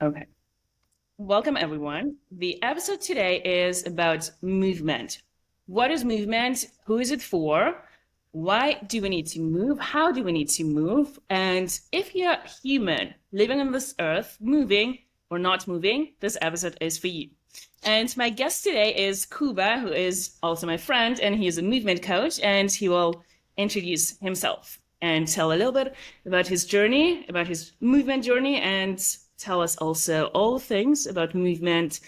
Okay. Welcome, everyone. The episode today is about movement. What is movement? Who is it for? Why do we need to move? How do we need to move? And if you're human living on this earth, moving or not moving, this episode is for you. And my guest today is Kuba, who is also my friend, and he is a movement coach, and he will introduce himself and tell a little bit about his journey, about his movement journey, and tell us also all things about movement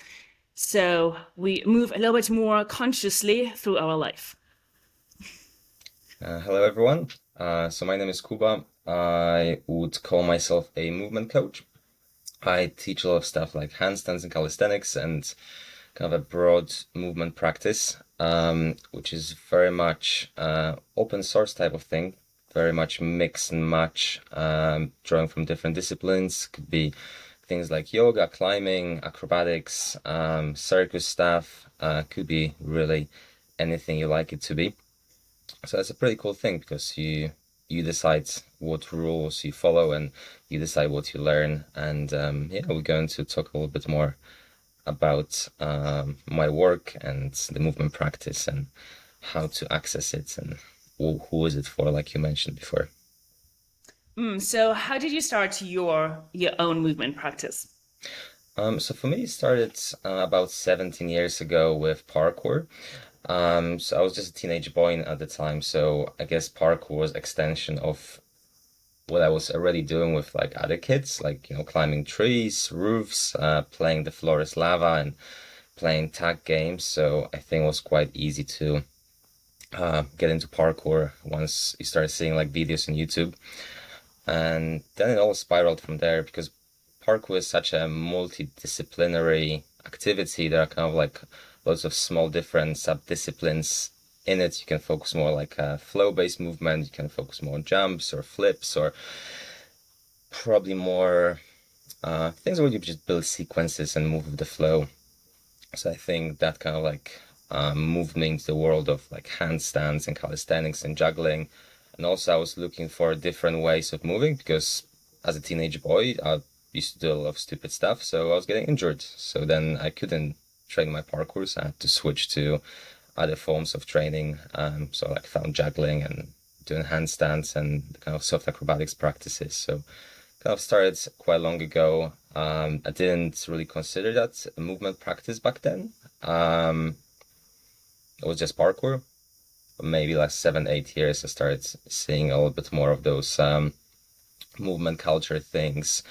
so we move a little bit more consciously through our life. Hello, everyone. So my name is Kuba. I would call myself a movement coach. I teach a lot of stuff like handstands and calisthenics and kind of a broad movement practice, which is very much open source type of thing, very much mix and match, drawing from different disciplines. Could be things like yoga, climbing, acrobatics, circus stuff. Could be really anything you like it to be. So that's a pretty cool thing because you decide what rules you follow and you decide what you learn. And yeah, we're going to talk a little bit more about my work and the movement practice and how to access it and who is it for, like you mentioned before. So how did you start your own movement practice? So for me, it started about 17 years ago with parkour. So I was just a teenage boy at the time, so I guess parkour was extension of what I was already doing with like other kids, like climbing trees, roofs, playing the floor is lava, and playing tag games. So I think it was quite easy to get into parkour once you started seeing like videos on YouTube, and then it all spiraled from there because parkour is such a multidisciplinary activity. There are kind of like lots of small different sub-disciplines in it. You can focus more like a flow-based movement. You can focus more on jumps or flips or probably more things where you just build sequences and move with the flow. So I think that kind of like moved me into the world of like handstands and calisthenics and juggling. And also I was looking for different ways of moving because as a teenage boy, I used to do a lot of stupid stuff. So I was getting injured. So then I couldn't train my parkour. So I had to switch to other forms of training. So I like found juggling and doing handstands and kind of soft acrobatics practices. So kind of started quite long ago. I didn't really consider that a movement practice back then. It was just parkour. But maybe like 7, 8 years, I started seeing a little bit more of those movement culture things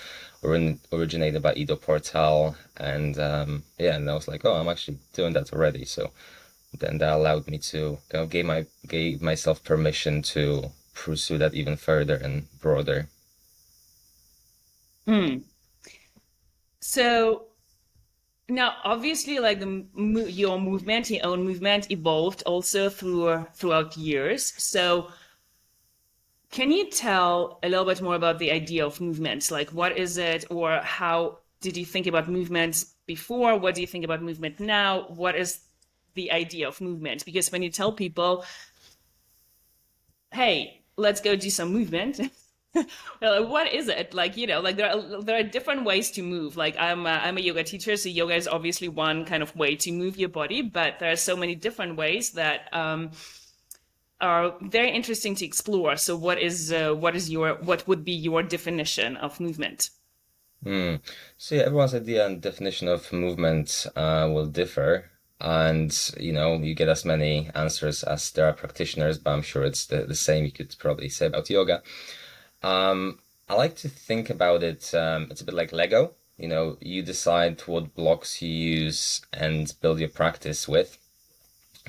originated by Ido Portal. And yeah, and I was like, oh, I'm actually doing that already. So then that allowed me to kind of gave myself permission to pursue that even further and broader. Hmm. So now, obviously, like your own movement evolved also throughout years. So can you tell a little bit more about the idea of movement? Like, what is it, or how did you think about movement before? What do you think about movement now? What is the idea of movement? Because when you tell people, hey, let's go do some movement. Well, like, what is it? Like, like there are different ways to move. Like I'm a yoga teacher, so yoga is obviously one kind of way to move your body, but there are so many different ways that are very interesting to explore. So what would be your definition of movement? Hmm. So yeah, everyone's idea and definition of movement will differ. And you get as many answers as there are practitioners, but I'm sure it's the same you could probably say about yoga. I like to think about it, it's a bit like Lego. You decide what blocks you use and build your practice with.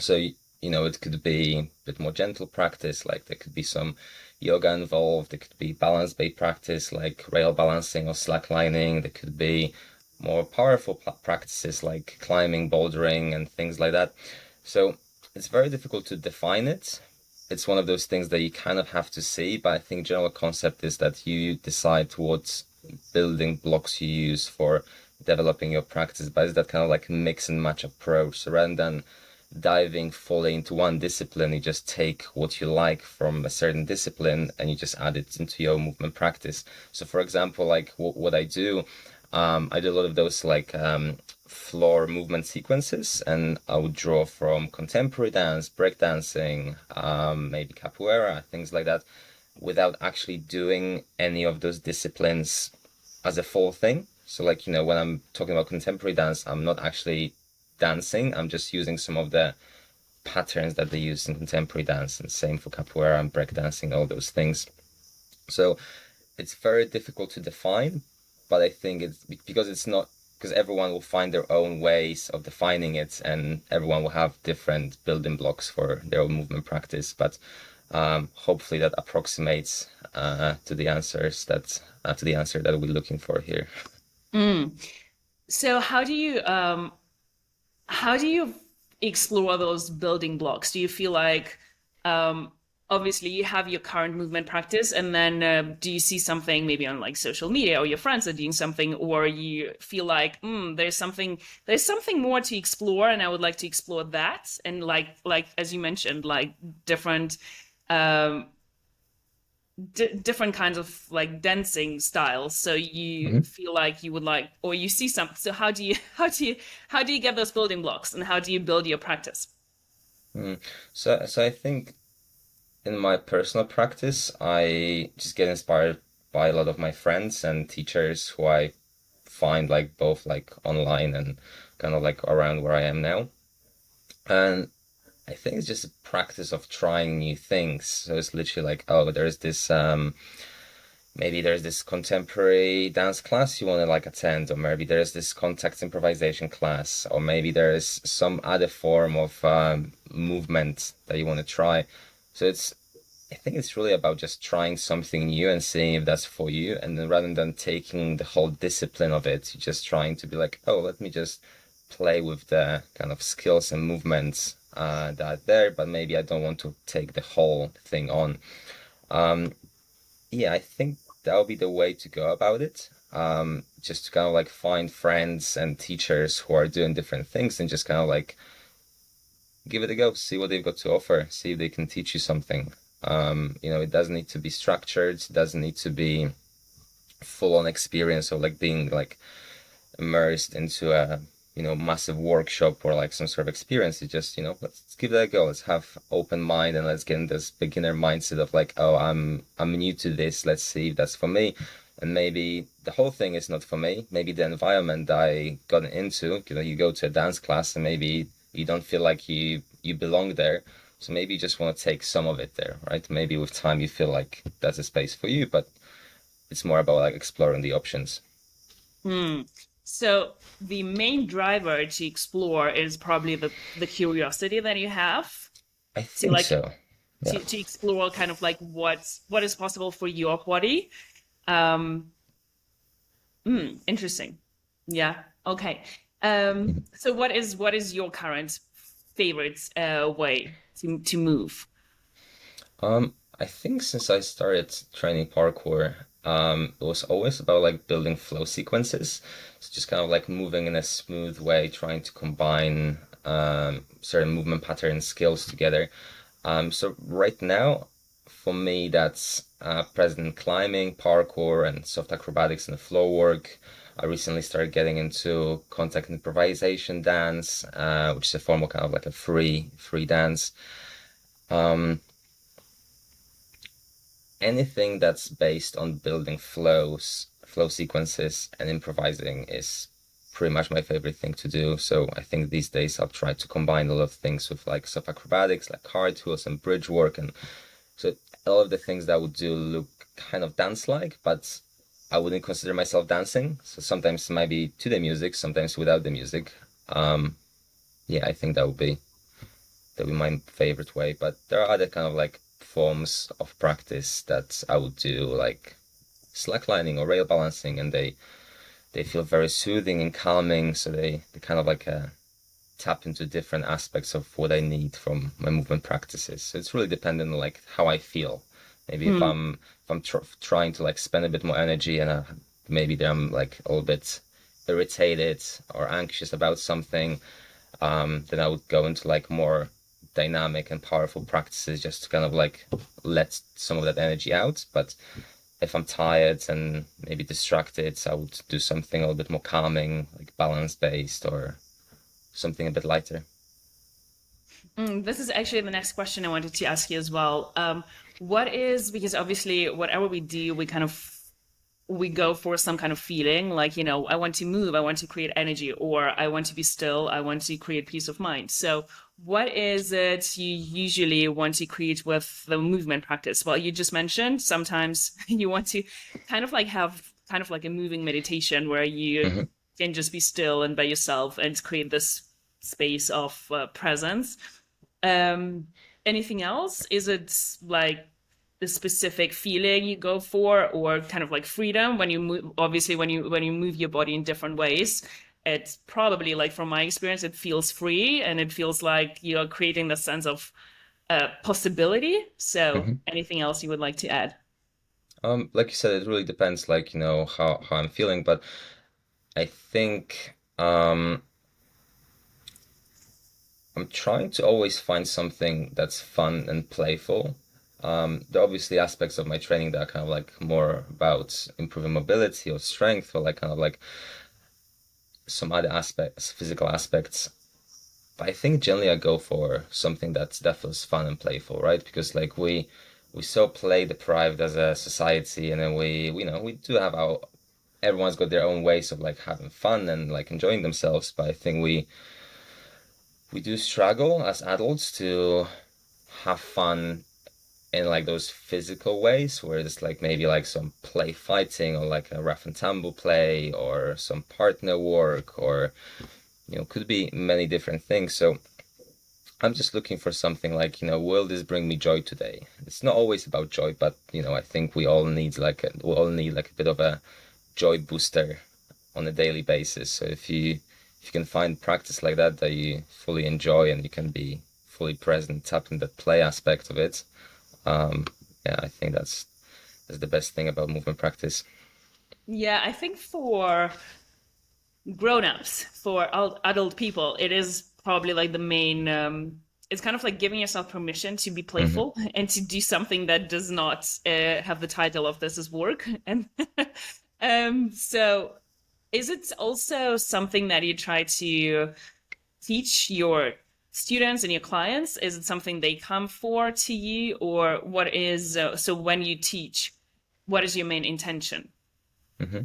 So, it could be a bit more gentle practice, like there could be some yoga involved. There could be balance-based practice, like rail balancing or slacklining. There could be more powerful practices like climbing, bouldering, and things like that. So it's very difficult to define it. It's one of those things that you kind of have to see, but I think general concept is that you decide what building blocks you use for developing your practice, but it's that kind of like mix and match approach. So rather than diving fully into one discipline, you just take what you like from a certain discipline and you just add it into your movement practice. So for example, like what I do, I do a lot of those like floor movement sequences, and I would draw from contemporary dance, breakdancing, maybe capoeira, things like that, without actually doing any of those disciplines as a full thing. So like, when I'm talking about contemporary dance, I'm not actually dancing. I'm just using some of the patterns that they use in contemporary dance, and same for capoeira and breakdancing, all those things. So it's very difficult to define, but I think it's because it's not because everyone will find their own ways of defining it, and everyone will have different building blocks for their own movement practice. But hopefully that approximates to the answer that we're looking for here. Mm. So how do you explore those building blocks? Do you feel like um, obviously you have your current movement practice, and then do you see something maybe on like social media or your friends are doing something, or you feel like there's something more to explore, and I would like to explore that, and like as you mentioned, like different um, different kinds of like dancing styles, so you Mhm. feel like you would like, or you see something. So how do you how do you get those building blocks, and how do you build your practice? Mm. So I think in my personal practice, I just get inspired by a lot of my friends and teachers who I find like both like online and kind of like around where I am now. And I think it's just a practice of trying new things. So it's literally like, oh, there's this maybe there's this contemporary dance class you want to like attend, or maybe there's this contact improvisation class, or maybe there's some other form of movement that you want to try. So I think it's really about just trying something new and seeing if that's for you. And then rather than taking the whole discipline of it, you're just trying to be like, oh, let me just play with the kind of skills and movements that are there, but maybe I don't want to take the whole thing on. Um, yeah, I think that would be the way to go about it. Just to kind of like find friends and teachers who are doing different things and just kind of like give it a go, see what they've got to offer, see if they can teach you something. It doesn't need to be structured, it doesn't need to be full on experience of like being like immersed into a massive workshop or like some sort of experience. It's just let's give that a go. Let's have open mind and let's get in this beginner mindset of like, oh, I'm new to this. Let's see if that's for me. And maybe the whole thing is not for me. Maybe the environment I got into, you go to a dance class and maybe you don't feel like you belong there. So maybe you just want to take some of it there, right? Maybe with time you feel like that's a space for you, but it's more about like exploring the options. Hmm. So the main driver to explore is probably the curiosity that you have I to think like so. Yeah. to explore kind of like what is possible for your body. Um, Interesting. Yeah. Okay. So what is your current favorite way to move? I think since I started training parkour, it was always about like building flow sequences. It's just kind of like moving in a smooth way, trying to combine certain movement pattern skills together. So right now, for me, that's present in climbing, parkour, and soft acrobatics and the flow work. I recently started getting into contact improvisation dance, which is a form of kind of like a free dance. Um, Anything that's based on building flow sequences and improvising is pretty much my favorite thing to do. So I think these days I've tried to combine a lot of things with like soft acrobatics, like cartwheels and bridge work. And so all of the things that I would do look kind of dance-like, but I wouldn't consider myself dancing. So sometimes it might be to the music, sometimes without the music. Um, yeah, I think that would be my favorite way. But there are other kind of like forms of practice that I would do, like slacklining or rail balancing, and they feel very soothing and calming. So they kind of like tap into different aspects of what I need from my movement practices. So it's really dependent on like how I feel. Maybe if Hmm. I'm trying to like spend a bit more energy and maybe I'm like a little bit irritated or anxious about something, then I would go into like more dynamic and powerful practices just to kind of like let some of that energy out. But if I'm tired and maybe distracted, I would do something a little bit more calming, like balance based or something a bit lighter. This is actually the next question I wanted to ask you as well. What is, because obviously whatever we do, we go for some kind of feeling like, I want to move, I want to create energy, or I want to be still, I want to create peace of mind. So what is it you usually want to create with the movement practice? Well, you just mentioned sometimes you want to kind of like have kind of like a moving meditation where you Hmm. can just be still and by yourself and create this space of presence. um, Anything else? Is it like the specific feeling you go for, or kind of like freedom when you move? Obviously, when you move your body in different ways, it's probably like from my experience, it feels free and it feels like you're creating the sense of possibility. So, Hmm. anything else you would like to add? Like you said, it really depends, like, how I'm feeling, but I think I'm trying to always find something that's fun and playful. There are obviously aspects of my training that are kind of like more about improving mobility or strength or like kind of like some other aspects, physical aspects. But I think generally I go for something that feels fun and playful, right? Because like we so play deprived as a society, and then we do have our everyone's got their own ways of like having fun and like enjoying themselves. But I think we do struggle as adults to have fun in like those physical ways where it's like maybe like some play fighting or like a rough and tumble play or some partner work or could be many different things. So I'm just looking for something like, will this bring me joy today? It's not always about joy, but I think we all need like a bit of a joy booster on a daily basis. So if you can find practice like that you fully enjoy and you can be fully present, tap in that play aspect of it, um, yeah, I think that's the best thing about movement practice. Yeah, I think for grown-ups, for adult people, it is probably like the main it's kind of like giving yourself permission to be Hmm. playful and to do something that does not have the title of this is work. And so is it also something that you try to teach your students and your clients? Is it something they come for to you, or what is so when you teach, what is your main intention? Hmm.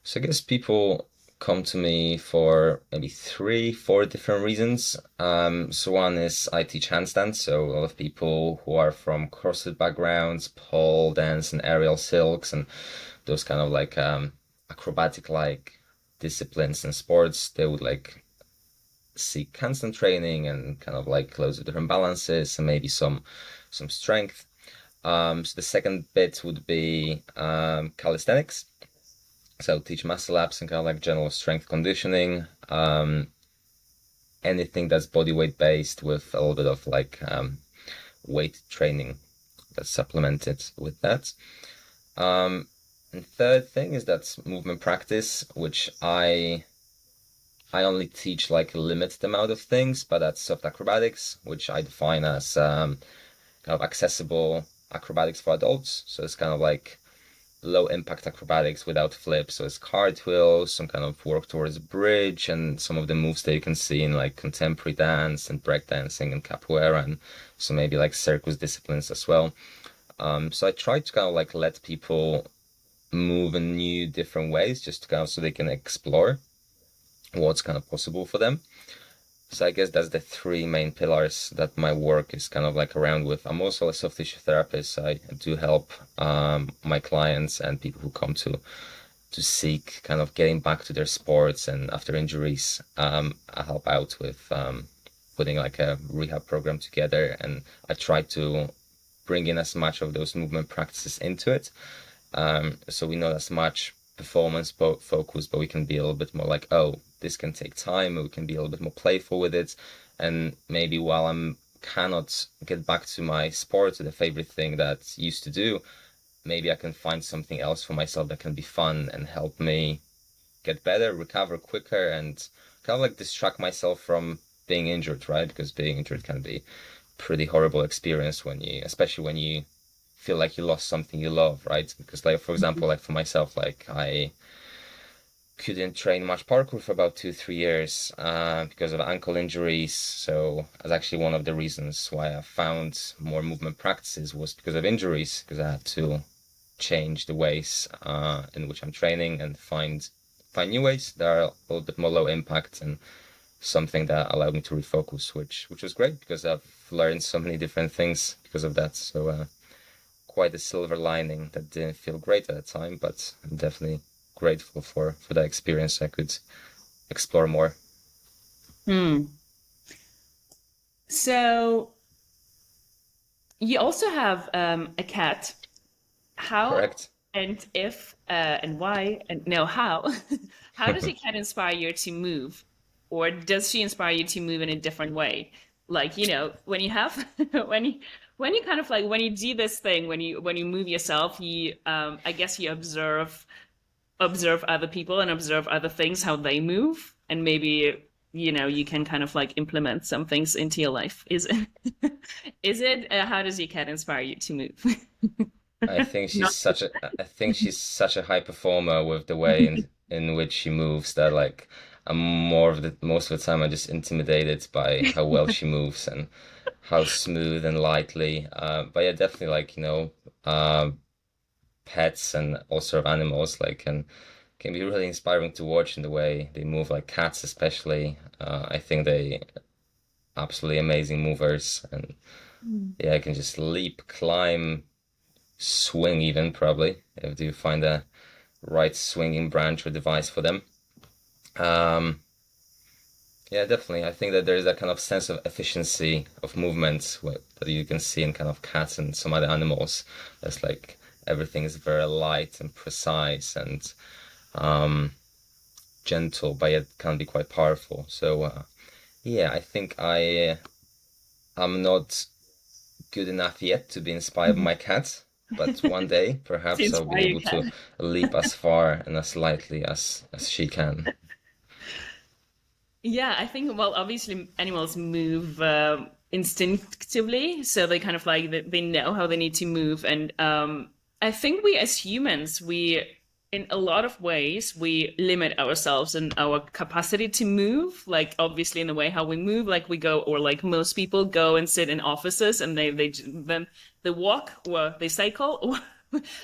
So I guess people come to me for maybe three, four different reasons. So one is I teach handstands, so a lot of people who are from CrossFit backgrounds, pole dance and aerial silks and those kind of like acrobatic like disciplines and sports, they would like seek handstand training and kind of like loads of different balances and maybe some strength. So the second bit would be calisthenics. So teach muscle ups and kind of like general strength conditioning. Anything that's body weight based with a little bit of like weight training that's supplemented with that. And third thing is that movement practice, which I only teach like a limited amount of things, but that's soft acrobatics, which I define as kind of accessible acrobatics for adults. So it's kind of like low impact acrobatics without flips. So it's cartwheels, some kind of work towards a bridge, and some of the moves that you can see in like contemporary dance and breakdancing and capoeira, and so maybe like circus disciplines as well. So I try to kind of like let people move in new different ways just to kind of so they can explore what's kind of possible for them. So I guess that's the three main pillars that my work is kind of like around with. I'm also a soft tissue therapist. So I do help my clients and people who come to seek kind of getting back to their sports and after injuries. I help out with putting like a rehab program together, and I try to bring in as much of those movement practices into it. So we not as much performance focus, but we can be a little bit more like, oh, this can take time. We can be a little bit more playful with it. And maybe while I'm cannot get back to my sport or the favorite thing that I used to do, maybe I can find something else for myself that can be fun and help me get better, recover quicker, and kind of like distract myself from being injured, right? Because being injured can be pretty horrible experience when you, especially when you feel like you lost something you love, right? Because like for example, like for myself, like I couldn't train much parkour for about 2, 3 years because of ankle injuries. So that's actually one of the reasons why I found more movement practices was because of injuries, because I had to change the ways in which I'm training and find new ways that are a little bit more low impact and something that allowed me to refocus, which was great because I've learned so many different things because of that. So quite a silver lining that didn't feel great at the time, but I'm definitely grateful for that experience. I could explore more. Hmm. So you also have a cat. How Correct. and if and why and no how how does your cat inspire you to move, or does she inspire you to move in a different way? Like, when you have when you kind of like when you do this thing, when you move yourself, you I guess you observe other people and observe other things, how they move, and maybe you can kind of like implement some things into your life. Is it is it how does your cat inspire you to move? Not I think she's such a high performer with the way in which she moves that like I'm more of the most of the time I'm just intimidated by how well she moves and how smooth and lightly. But yeah, definitely like, pets and all sort of animals like can be really inspiring to watch in the way they move, like cats especially. I think they absolutely amazing movers and yeah, I can just leap, climb, swing even probably if you find a right swinging branch or device for them. Um, yeah, definitely. I think that there is a kind of sense of efficiency of movement that you can see in kind of cats and some other animals. It's like everything is very light and precise and um, gentle, but yet can be quite powerful. So yeah, I think I'm not good enough yet to be inspired by my cat, but one day to perhaps I'll inspire be your able cat. to leap as far and as lightly as she can. Yeah, I think, well, obviously animals move instinctively, so they kind of like they know how they need to move, and I think we as humans, we in a lot of ways we limit ourselves and our capacity to move. Like obviously in the way how we move, like we go, or like most people go and sit in offices, and they then they walk or they cycle or.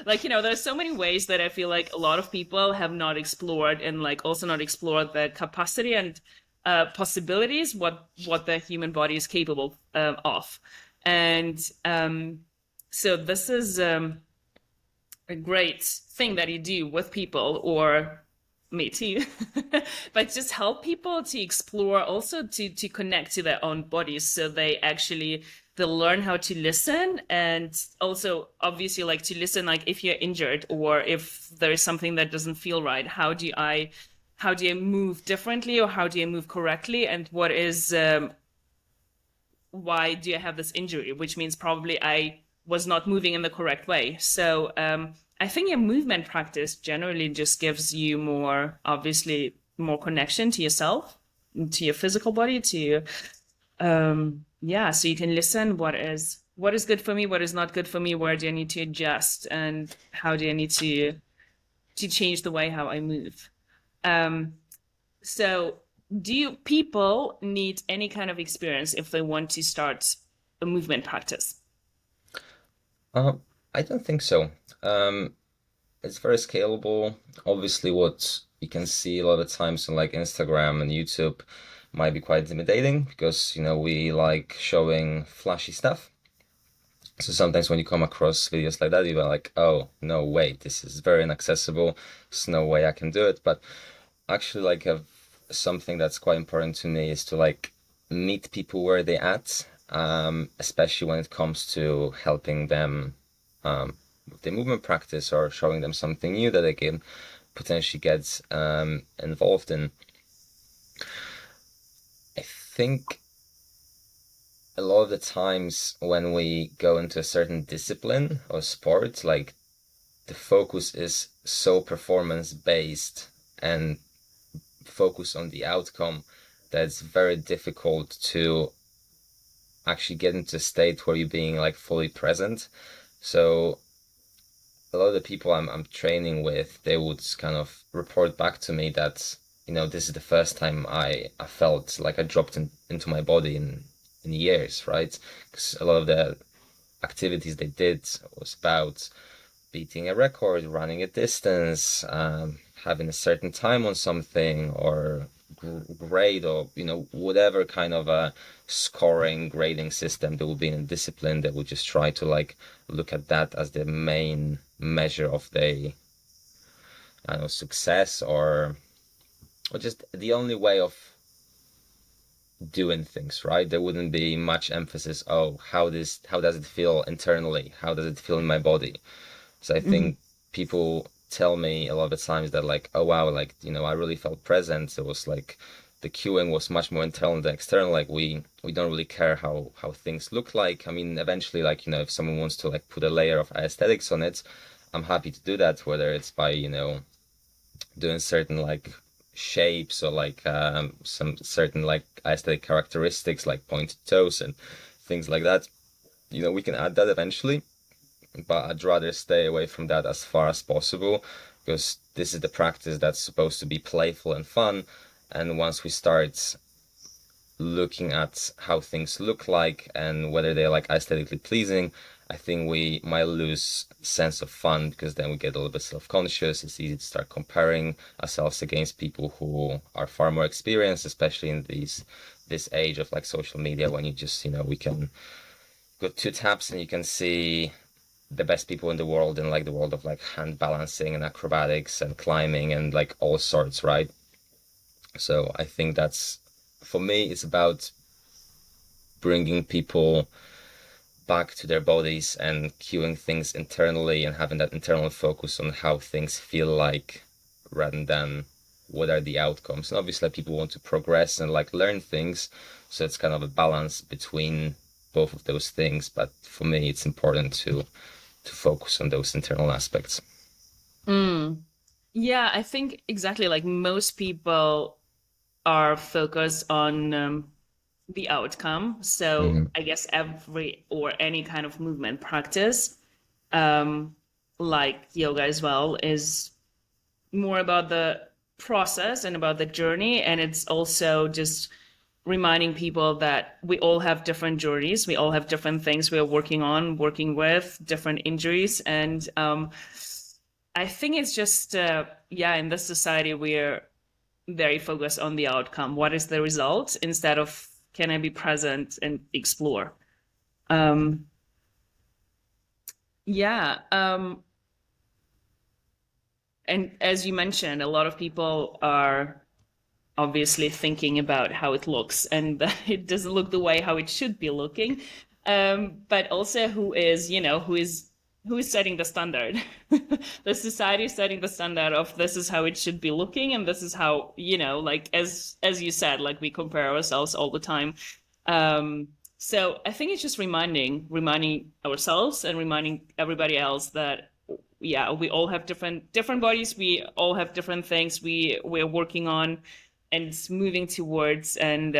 Like, there's so many ways that I feel like a lot of people have not explored, and like also not explored the capacity and possibilities, what the human body is capable of. And so this is a great thing that you do with people, or me too, but just help people to explore, also to connect to their own bodies, so they learn how to listen, and also obviously like to listen, like if you're injured or if there is something that doesn't feel right, how do you move differently, or how do you move correctly, and what is why do I have this injury, which means probably I was not moving in the correct way. So I think your movement practice generally just gives you more, obviously, more connection to yourself, to your physical body, to yeah, so you can listen what is good for me, what is not good for me, where do I need to adjust, and how do I need to change the way how I move. Um, so, do people need any kind of experience if they want to start a movement practice? Uh, I don't think so. Um, it's very scalable. Obviously, what you can see a lot of times on like Instagram and YouTube might be quite intimidating because, we like showing flashy stuff. So sometimes when you come across videos like that, you're like, oh, no, wait, this is very inaccessible. There's no way I can do it. But actually, like, something that's quite important to me is to like meet people where they at, especially when it comes to helping them with the movement practice or showing them something new that they can potentially get involved in. I think a lot of the times when we go into a certain discipline or sport, like the focus is so performance based and focus on the outcome that it's very difficult to actually get into a state where you're being like fully present. So a lot of the people I'm training with, they would kind of report back to me that, this is the first time I felt like I dropped into my body in years, right? Because a lot of the activities they did was about beating a record, running a distance, having a certain time on something, or grade, or whatever kind of a scoring grading system there will be in a discipline. That would just try to like look at that as the main measure of the, I don't know, success, or just the only way of doing things, right? There wouldn't be much emphasis, oh, how does it feel internally? How does it feel in my body? So I think people tell me a lot of the times that like, oh wow, like, I really felt present. It was like the cueing was much more internal than external. Like we don't really care how things look like. I mean, eventually, like, if someone wants to like put a layer of aesthetics on it, I'm happy to do that, whether it's by, doing certain like shapes, or like some certain like aesthetic characteristics like pointed toes and things like that. We can add that eventually, but I'd rather stay away from that as far as possible, because this is the practice that's supposed to be playful and fun. And once we start looking at how things look like and whether they're like aesthetically pleasing, I think we might lose sense of fun, because then we get a little bit self-conscious. It's easy to start comparing ourselves against people who are far more experienced, especially in this age of like social media, when you just, we can go two taps and you can see the best people in the world, in like the world of like hand balancing and acrobatics and climbing and like all sorts, right? So I think that's, for me, it's about bringing people back to their bodies and cueing things internally and having that internal focus on how things feel like, rather than what are the outcomes. And obviously people want to progress and like learn things, so it's kind of a balance between both of those things. But for me, it's important to focus on those internal aspects. Mm. Yeah, I think exactly like most people are focused on the outcome. So Mm-hmm. I guess every or any kind of movement practice, um, like yoga as well, is more about the process and about the journey. And it's also just reminding people that we all have different journeys. We all have different things we're working on, working with, different injuries. And I think it's just, yeah, in this society, we're very focused on the outcome. What is the result instead of can I be present and explore? Um, yeah. And as you mentioned, a lot of people are obviously thinking about how it looks and that it doesn't look the way how it should be looking. But also who is setting the standard. The society is setting the standard of this is how it should be looking, and this is how, like as you said, like we compare ourselves all the time. So I think it's just reminding ourselves and reminding everybody else that yeah, we all have different bodies, we all have different things we're working on and moving towards. And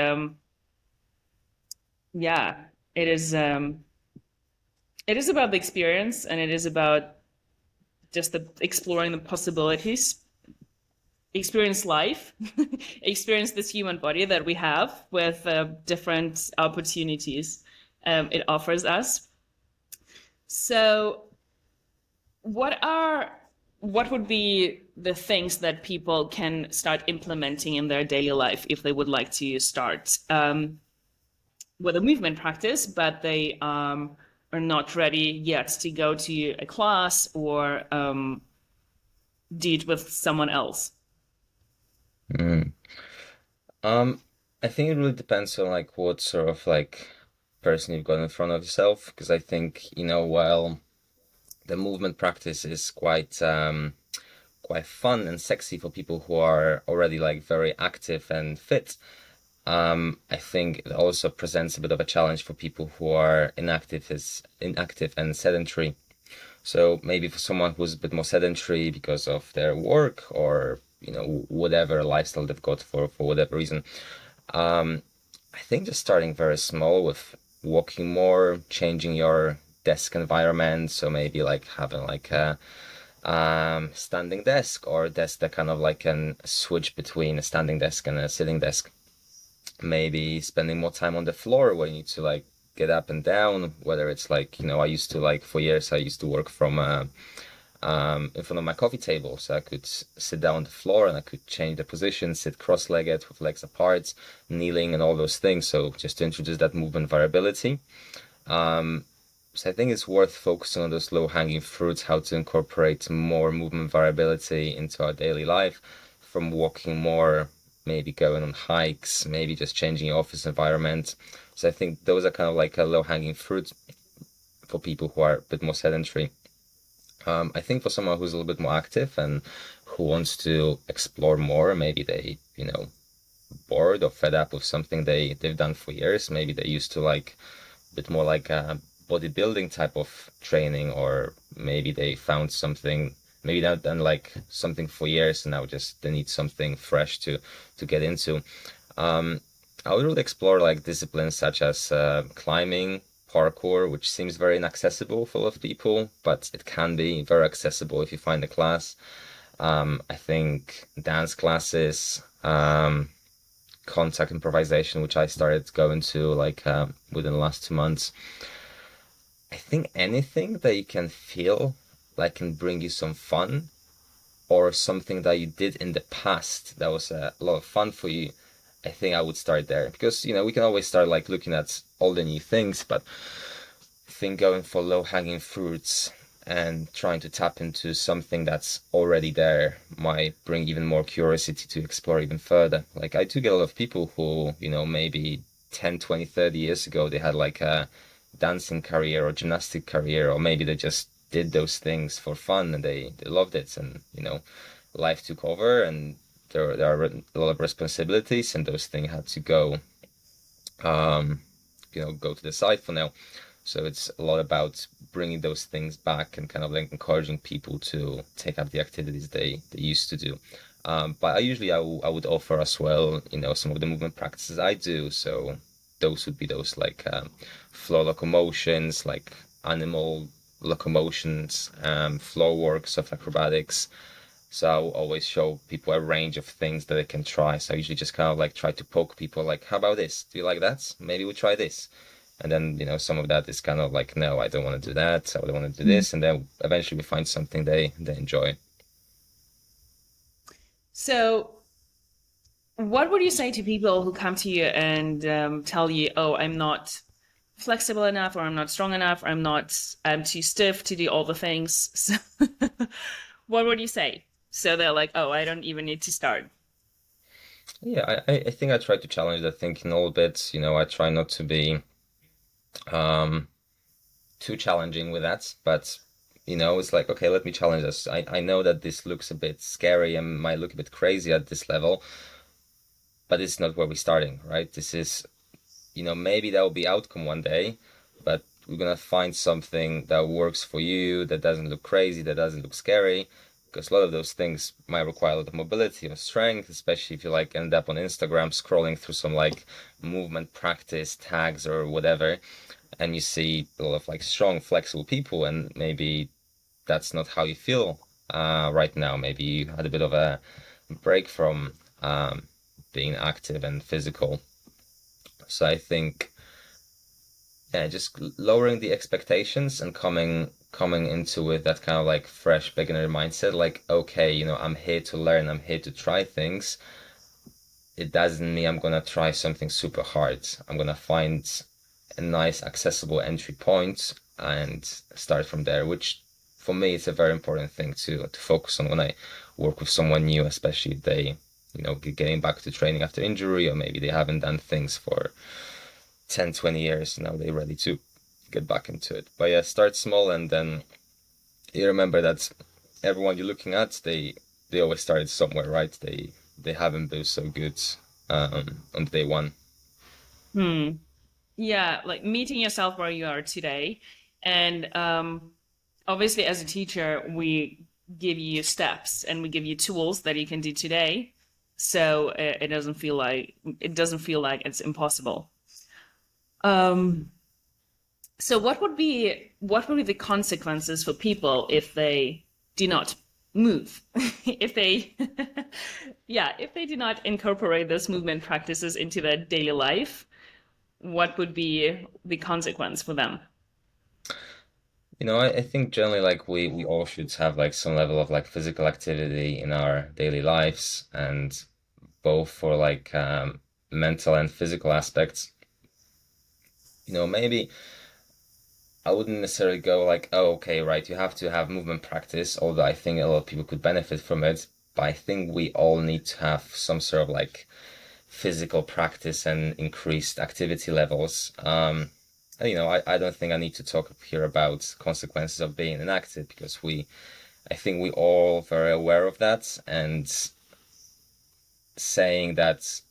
yeah, it is it is about the experience, and it is about just exploring the possibilities, experience life, experience this human body that we have with different opportunities it offers us. So what would be the things that people can start implementing in their daily life if they would like to start with a movement practice, but they are not ready yet to go to a class or do it with someone else? Mm. Um, I think it really depends on like what sort of like person you've got in front of yourself, because I think, while the movement practice is quite fun and sexy for people who are already like very active and fit. I think it also presents a bit of a challenge for people who are inactive and sedentary. So maybe for someone who's a bit more sedentary because of their work, or whatever lifestyle they've got for whatever reason, I think just starting very small with walking more, changing your desk environment. So maybe like having like a standing desk or a desk that kind of like can switch between a standing desk and a sitting desk. Maybe spending more time on the floor where you need to like get up and down, whether it's like, I used to like for years, I used to work from in front of my coffee table. So I could sit down on the floor and I could change the position, sit cross-legged with legs apart, kneeling and all those things. So just to introduce that movement variability. So I think it's worth focusing on those low-hanging fruits, how to incorporate more movement variability into our daily life, from walking more, maybe going on hikes, maybe just changing your office environment. So I think those are kind of like a low-hanging fruit for people who are a bit more sedentary. I think for someone who's a little bit more active and who wants to explore more, maybe they, bored or fed up with something they've done for years. Maybe they used to like a bit more like a bodybuilding type of training, or maybe they found something, maybe they've done like something for years and now just they need something fresh to get into. I would really explore like disciplines such as climbing, parkour, which seems very inaccessible for a lot of people, but it can be very accessible if you find a class. I think dance classes, contact improvisation, which I started going to like within the last 2 months. I think anything that you can feel like can bring you some fun, or something that you did in the past that was a lot of fun for you, I think I would start there. Because, we can always start like looking at all the new things, but I think going for low-hanging fruits and trying to tap into something that's already there might bring even more curiosity to explore even further. Like I do get a lot of people who, maybe 10, 20, 30 years ago, they had like a dancing career or gymnastic career, or maybe they just did those things for fun and they loved it. And, life took over and there are a lot of responsibilities and those things had to go, um, go to the side for now. So it's a lot about bringing those things back and kind of like encouraging people to take up the activities they used to do. But I would offer as well, some of the movement practices I do. So those would be those like floor locomotions, like animal locomotions, floor work, soft acrobatics. So I'll always show people a range of things that they can try. So I usually just kind of like try to poke people like, how about this? Do you like that? Maybe we try this. And then, some of that is kind of like, no, I don't want to do that. I don't want to do Mm. this. And then eventually we find something they enjoy. So, what would you say to people who come to you and tell you, "Oh, I'm not flexible enough, or I'm not strong enough, or I'm too stiff to do all the things." So what would you say? So they're like, "Oh, I don't even need to start." Yeah, I think I try to challenge the thinking a little bit. I try not to be um, too challenging with that, but it's like, okay, let me challenge this. I know that this looks a bit scary and might look a bit crazy at this level, but it's not where we're starting, right? This is, maybe that will be outcome one day, but we're gonna find something that works for you, that doesn't look crazy, that doesn't look scary, because a lot of those things might require a lot of mobility or strength, especially if you like end up on Instagram scrolling through some like movement practice tags or whatever, and you see a lot of like strong, flexible people, and maybe that's not how you feel right now. Maybe you had a bit of a break from being active and physical. So I think, yeah, just lowering the expectations and coming into with that kind of like fresh beginner mindset, like, okay, I'm here to learn, I'm here to try things. It doesn't mean I'm gonna try something super hard. I'm gonna find a nice accessible entry point and start from there, which for me is a very important thing to focus on when I work with someone new, especially if they, getting back to training after injury, or maybe they haven't done things for 10, 20 years. Now they're ready to get back into it. But yeah, start small, and then you remember that everyone you're looking at, they always started somewhere, right? They haven't been so good on day one. Hmm. Yeah, like meeting yourself where you are today. And obviously, as a teacher, we give you steps and we give you tools that you can do today. So it doesn't feel like it's impossible. Um, So what would be the consequences for people if they do not move? If they yeah, if they do not incorporate those movement practices into their daily life, what would be the consequence for them? I think generally like we all should have like some level of like physical activity in our daily lives, and both for like mental and physical aspects. Maybe I wouldn't necessarily go like, oh, okay, right, you have to have movement practice, although I think a lot of people could benefit from it. But I think we all need to have some sort of like physical practice and increased activity levels. And, I don't think I need to talk here about consequences of being inactive because I think we all very aware of that, and saying that,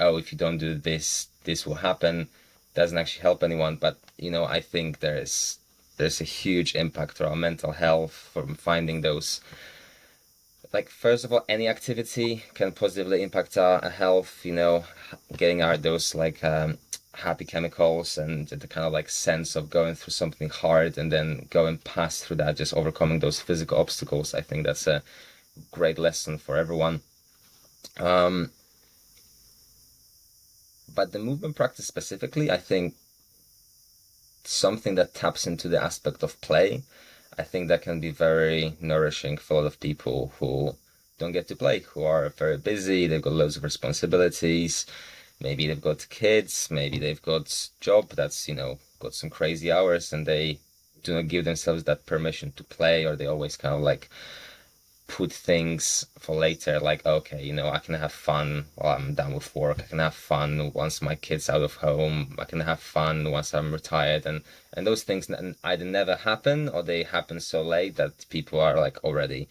oh, if you don't do this, this will happen, doesn't actually help anyone. But, I think there's a huge impact to our mental health from finding those. Like, first of all, any activity can positively impact our health, getting out those like happy chemicals and the kind of like sense of going through something hard and then going past through that, just overcoming those physical obstacles. I think that's a great lesson for everyone. Um, but the movement practice specifically, I think something that taps into the aspect of play. I think that can be very nourishing for a lot of people who don't get to play, who are very busy, they've got loads of responsibilities. Maybe they've got kids, maybe they've got job that's, got some crazy hours, and they do not give themselves that permission to play, or they always kind of like put things for later, like, okay, I can have fun while I'm done with work. I can have fun once my kid's out of home. I can have fun once I'm retired. And those things either never happen, or they happen so late that people are like already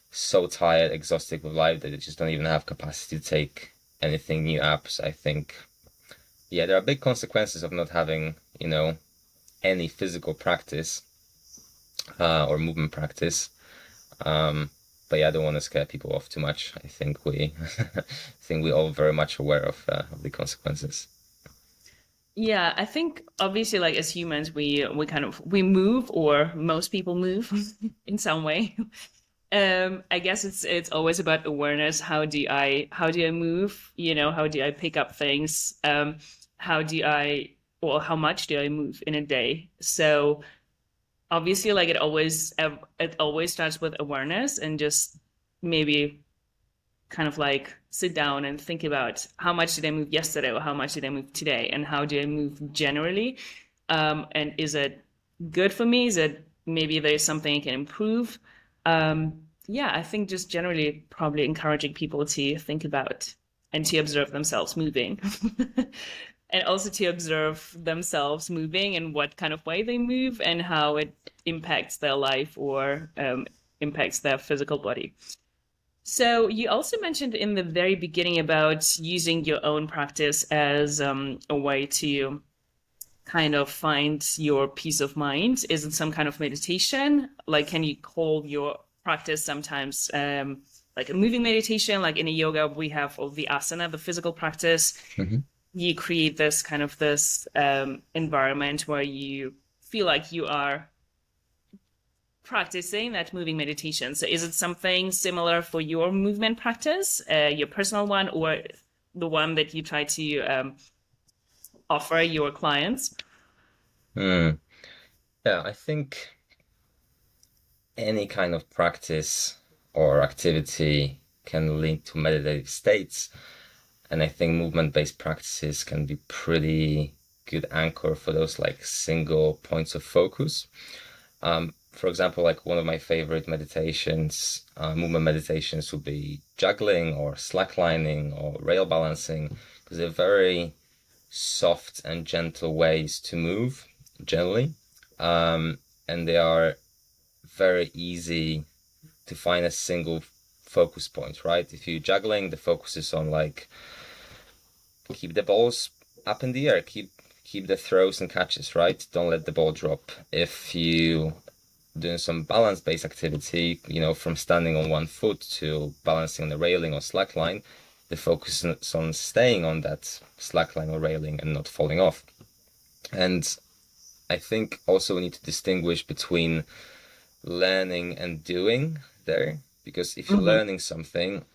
so tired, exhausted with life, that they just don't even have capacity to take anything new up. So I think, yeah, there are big consequences of not having, any physical practice or movement practice. Um, but yeah, I don't want to scare people off too much. I think I think we all very much aware of the consequences. Yeah, I think obviously like as humans we kind of we move, or most people move in some way. I guess it's always about awareness. How do I move? How do I pick up things? How do I or how much do I move in a day? So obviously like it always starts with awareness, and just maybe kind of like sit down and think about how much did I move yesterday, or how much did I move today, and how do I move generally, and is it good for me? Is it maybe there's something I can improve? Yeah, I think just generally probably encouraging people to think about and to observe themselves moving. And also to observe themselves moving and what kind of way they move and how it impacts their life, or impacts their physical body. So you also mentioned in the very beginning about using your own practice as a way to kind of find your peace of mind. Is it some kind of meditation? Like, can you call your practice sometimes like a moving meditation? Like in a yoga, we have all the asana, the physical practice. Hmm. You create this environment where you feel like you are practicing that moving meditation. So is it something similar for your movement practice, your personal one, or the one that you try to offer your clients? Hmm. Yeah, I think any kind of practice or activity can lead to meditative states. And I think movement-based practices can be pretty good anchor for those like single points of focus. For example, like one of my favorite meditations, movement meditations would be juggling or slacklining or rail balancing, because they're very soft and gentle ways to move generally. And they are very easy to find a single focus point, right? If you're juggling, the focus is on like keep the balls up in the air, keep the throws and catches, right? Don't let the ball drop. If you doing some balance-based activity, from standing on one foot to balancing on the railing or slack line, the focus is on staying on that slack line or railing and not falling off. And I think also we need to distinguish between learning and doing there, because if you're Hmm. learning something,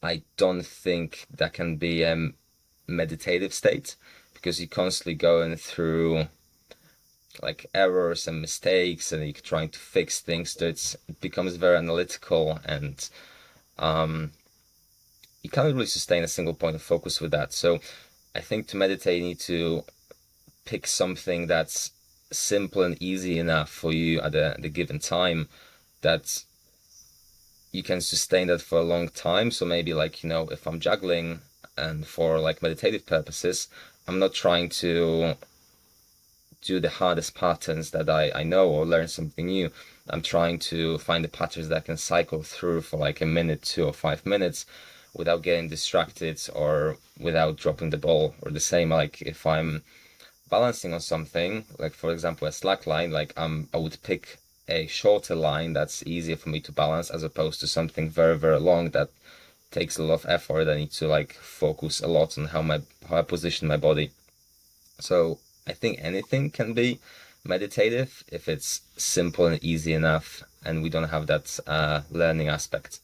I don't think that can be a meditative state because you're constantly going through like errors and mistakes and you're trying to fix things. So it becomes very analytical and um, you can't really sustain a single point of focus with that. So I think to meditate, you need to pick something that's simple and easy enough for you at the given time that you can sustain that for a long time. So maybe like, if I'm juggling and for like meditative purposes, I'm not trying to do the hardest patterns that I know or learn something new. I'm trying to find the patterns that I can cycle through for like a minute, 2 or 5 minutes without getting distracted or without dropping the ball. Or the same, like if I'm balancing on something, like for example, a slack line, like I would pick a shorter line that's easier for me to balance as opposed to something very, very long that takes a lot of effort. I need to like focus a lot on how I position my body. So I think anything can be meditative if it's simple and easy enough, and we don't have that learning aspect.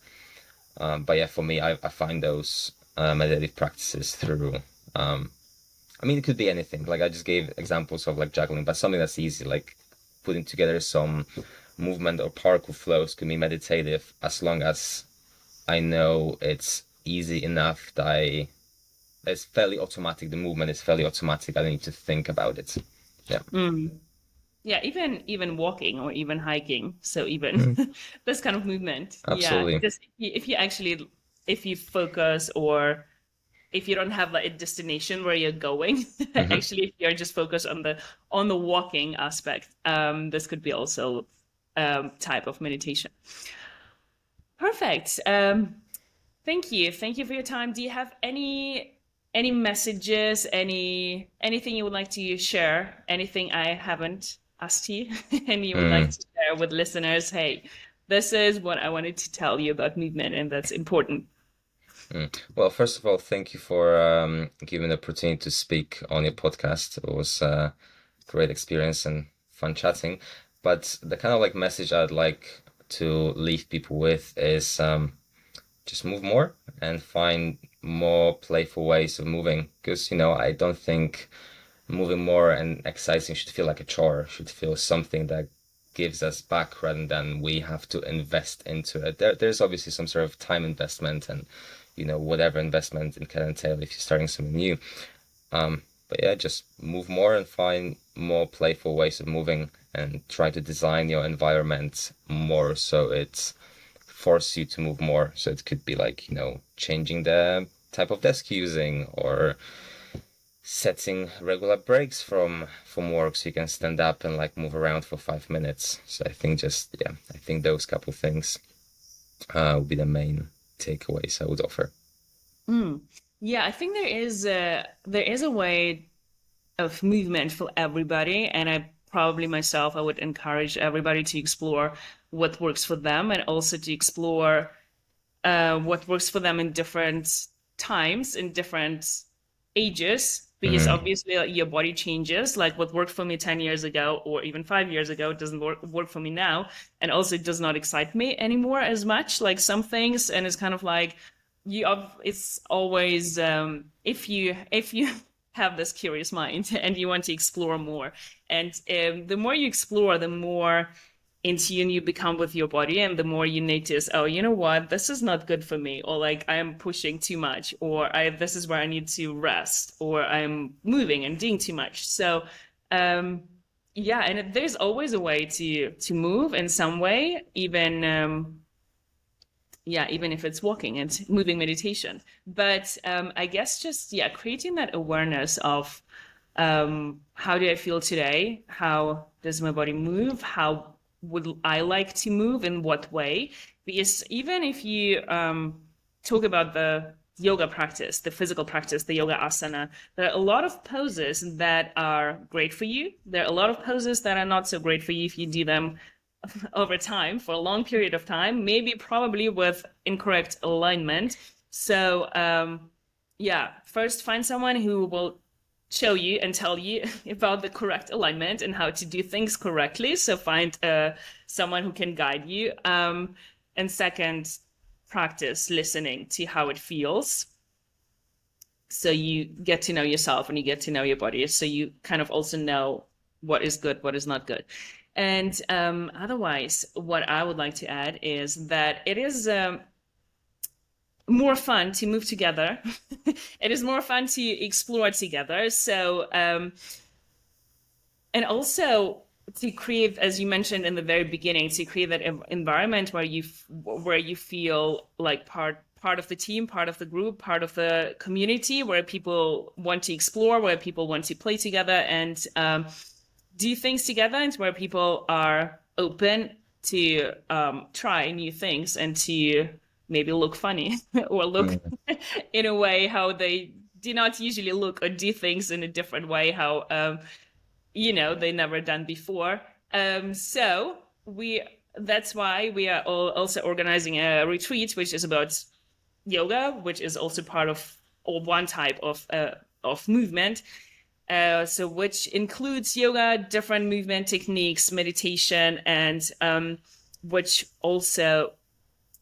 But yeah, for me, I find those meditative practices through. I mean, it could be anything. Like I just gave examples of like juggling, but something that's easy, like putting together some movement or parkour flows, could be meditative as long as I know it's easy enough that it's fairly automatic. The movement is fairly automatic. I don't need to think about it. Yeah. Mm. Yeah, even walking or even hiking. So even Mm, this kind of movement. Yeah, absolutely. just if you actually if you focus or if you don't have like a destination where you're going, Hmm. actually if you're just focused on the walking aspect, this could be also type of meditation. Perfect. Thank you. Thank you for your time. Do you have any messages, anything you would like to share? Anything I haven't asked you and you would like Mm, to share with listeners? Hey, this is what I wanted to tell you about movement and that's important. mm. Well, first of all, thank you for giving the opportunity to speak on your podcast. It was a great experience and fun chatting. But the kind of like message I'd like to leave people with is just move more and find more playful ways of moving. Because, I don't think moving more and exercising should feel like a chore, should feel something that gives us back rather than we have to invest into it. There's obviously some sort of time investment and, whatever investment it can entail if you're starting something new. But yeah, just move more and find more playful ways of moving and try to design your environment more so it force you to move more. So it could be like, changing the type of desk you're using or setting regular breaks from work so you can stand up and like move around for 5 minutes. So I think just yeah, I think those couple things would be the main takeaways I would offer. Mm. Yeah, I think there is a way of movement for everybody, and I probably myself I would encourage everybody to explore what works for them and also to explore what works for them in different times, in different ages, because Mm, obviously like, your body changes. Like what worked for me 10 years ago or even 5 years ago doesn't work for me now. And also it does not excite me anymore as much, like some things. And it's kind of like, it's always, if you have this curious mind and you want to explore more. And the more you explore, the more in tune you become with your body and the more you notice, oh, you know what, this is not good for me, or like I'm pushing too much, or I this is where I need to rest, or I'm moving and doing too much. So um yeah, and there's always a way to move in some way, even yeah, even if it's walking and moving meditation. But I guess just yeah, creating that awareness of how do I feel today? How does my body move? How would I like to move? In what way? Because even if you talk about the yoga practice, the physical practice, the yoga asana, there are a lot of poses that are great for you. There are a lot of poses that are not so great for you if you do them over time for a long period of time, maybe probably with incorrect alignment. So, yeah, first find someone who will show you and tell you about the correct alignment and how to do things correctly. So find someone who can guide you. And second, practice listening to how it feels. So you get to know yourself and you get to know your body. So you kind of also know what is good, what is not good. And otherwise, what I would like to add is that it is more fun to move together. It is more fun to explore together. So, and also to create, as you mentioned in the very beginning, to create that environment where you feel like part of the team, part of the group, part of the community, where people want to explore, where people want to play together and do things together, and where people are open to try new things and to maybe look funny or look Mm. in a way how they do not usually look, or do things in a different way how they never done before. So we that's why we are also organizing a retreat which is about yoga, which is also part of, or one type of movement. So which includes yoga, different movement techniques, meditation, and which also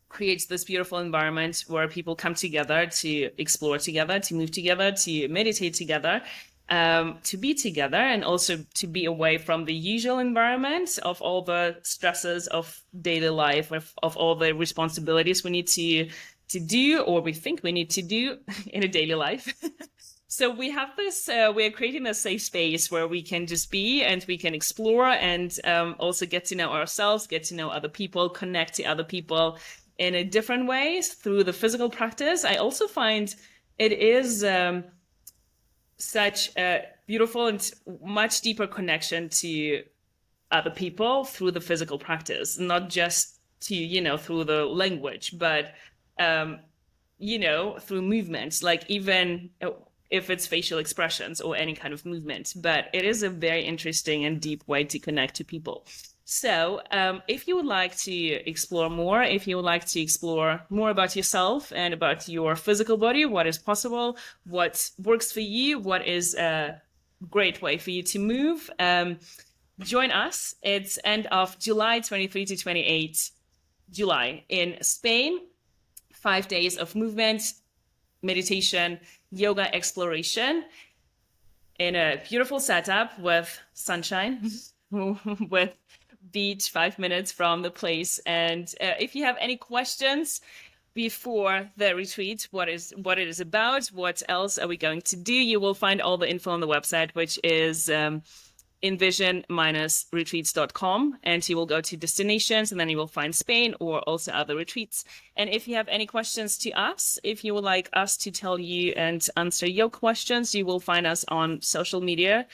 creates this beautiful environment where people come together to explore together, to move together, to meditate together, to be together, and also to be away from the usual environment of all the stresses of daily life, of all the responsibilities we need to do, or we think we need to do in a daily life. So we have this, we're creating a safe space where we can just be and we can explore and also get to know ourselves, get to know other people, connect to other people in a different ways through the physical practice. I also find it is such a beautiful and much deeper connection to other people through the physical practice, not just through the language, but through movements, like even if it's facial expressions or any kind of movement. But it is a very interesting and deep way to connect to people. So if you would like to explore more, if you would like to explore more about yourself and about your physical body, what is possible, what works for you, what is a great way for you to move, join us. It's end of July 23 to 28 July in Spain. 5 days of movement, meditation, yoga exploration in a beautiful setup with sunshine, with beach 5 minutes from the place. And if you have any questions before the retreat, what it is about, what else are we going to do, you will find all the info on the website, which is envision-retreats.com, and you will go to destinations and then you will find Spain or also other retreats. And if you have any questions to us, if you would like us to tell you and answer your questions, you will find us on social media.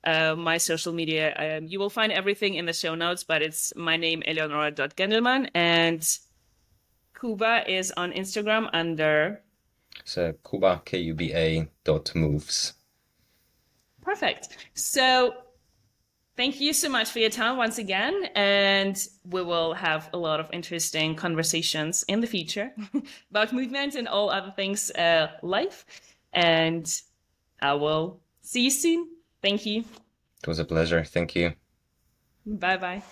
My social media, you will find everything in the show notes, but it's my name, eleonora.gendelman, and Kuba is on Instagram under So Kuba, Kuba.moves. Perfect. So thank you so much for your time once again, and we will have a lot of interesting conversations in the future about movement and all other things life. And I will see you soon. Thank you. It was a pleasure. Thank you. Bye bye.